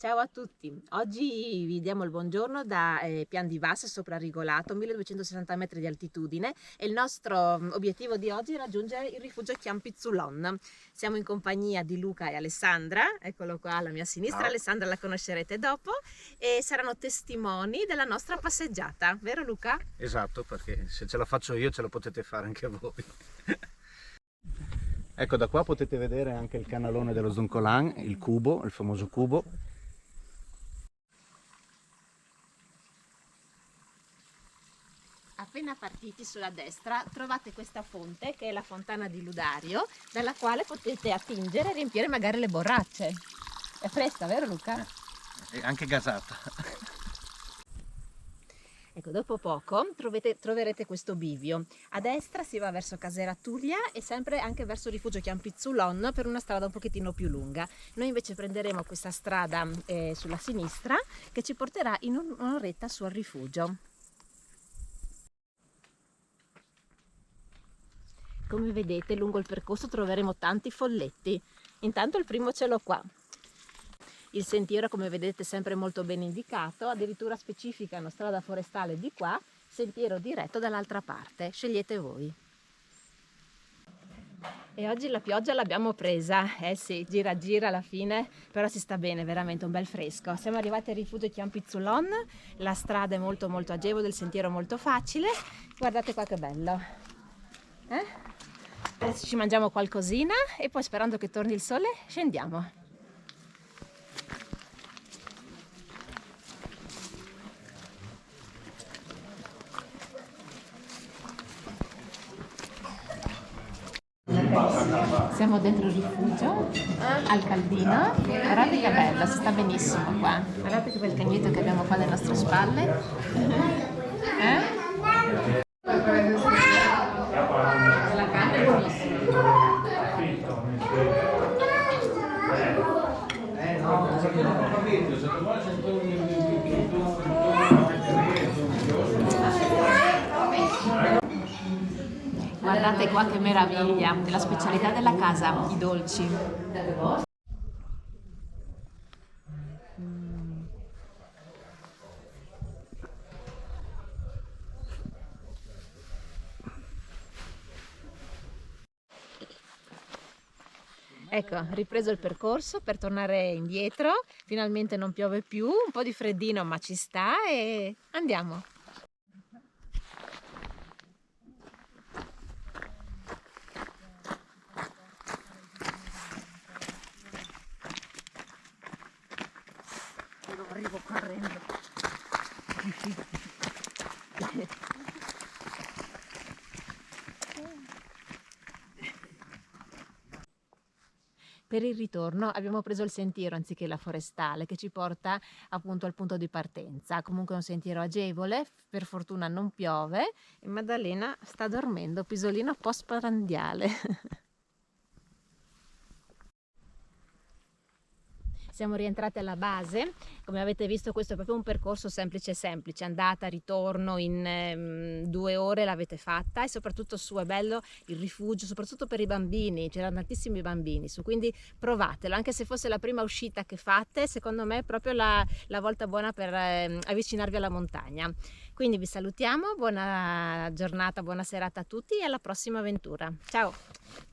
Ciao a tutti, oggi vi diamo il buongiorno da Pian di Vas sopra Rigolato, 1260 metri di altitudine, e il nostro obiettivo di oggi è raggiungere il rifugio Chiampizzulon. Siamo in compagnia di Luca e Alessandra, eccolo qua alla mia sinistra. Ciao. Alessandra la conoscerete dopo, e saranno testimoni della nostra passeggiata, vero Luca? Esatto, perché se ce la faccio io ce la potete fare anche voi. Ecco, da qua potete vedere anche il canalone dello Zoncolan, il cubo, il famoso cubo. Appena partiti sulla destra trovate questa fonte che è la fontana di Ludario, dalla quale potete attingere e riempire magari le borracce. È fresca, vero Luca? E anche gasata. Ecco, dopo poco troverete questo bivio. A destra si va verso Casera Tullia e sempre anche verso il rifugio Chiampizzulon per una strada un pochettino più lunga. Noi invece prenderemo questa strada sulla sinistra che ci porterà in un'oretta su al rifugio. Come vedete, lungo il percorso troveremo tanti folletti. Intanto il primo ce l'ho qua. Il sentiero, come vedete, è sempre molto ben indicato, addirittura specificano strada forestale di qua, sentiero diretto dall'altra parte. Scegliete voi. E oggi la pioggia l'abbiamo presa, eh sì, gira gira alla fine, però si sta bene, veramente un bel fresco. Siamo arrivati al rifugio Chiampizzulon, la strada è molto agevole, il sentiero molto facile. Guardate qua che bello. Adesso ci mangiamo qualcosina e poi, sperando che torni il sole, scendiamo. Siamo dentro il rifugio al Caldino. Guardate che bello, si sta benissimo qua. Guardate che bel cagnetto che abbiamo qua alle nostre spalle. La carne è buonissima. Guardate qua che meraviglia, è la specialità della casa, i dolci. Ecco, ripreso il percorso per tornare indietro, finalmente non piove più, un po' di freddino ma ci sta e andiamo. Arrivo correndo. Per il ritorno abbiamo preso il sentiero anziché la forestale, che ci porta appunto al punto di partenza. Comunque è un sentiero agevole, per fortuna non piove e Maddalena sta dormendo, pisolino postprandiale. Siamo rientrati alla base. Come avete visto, questo è proprio un percorso semplice, andata, ritorno, in 2 ore l'avete fatta, e soprattutto su è bello il rifugio, soprattutto per i bambini, c'erano tantissimi bambini su, quindi provatelo, anche se fosse la prima uscita che fate, secondo me è proprio la volta buona per avvicinarvi alla montagna. Quindi vi salutiamo, buona giornata, buona serata a tutti e alla prossima avventura. Ciao!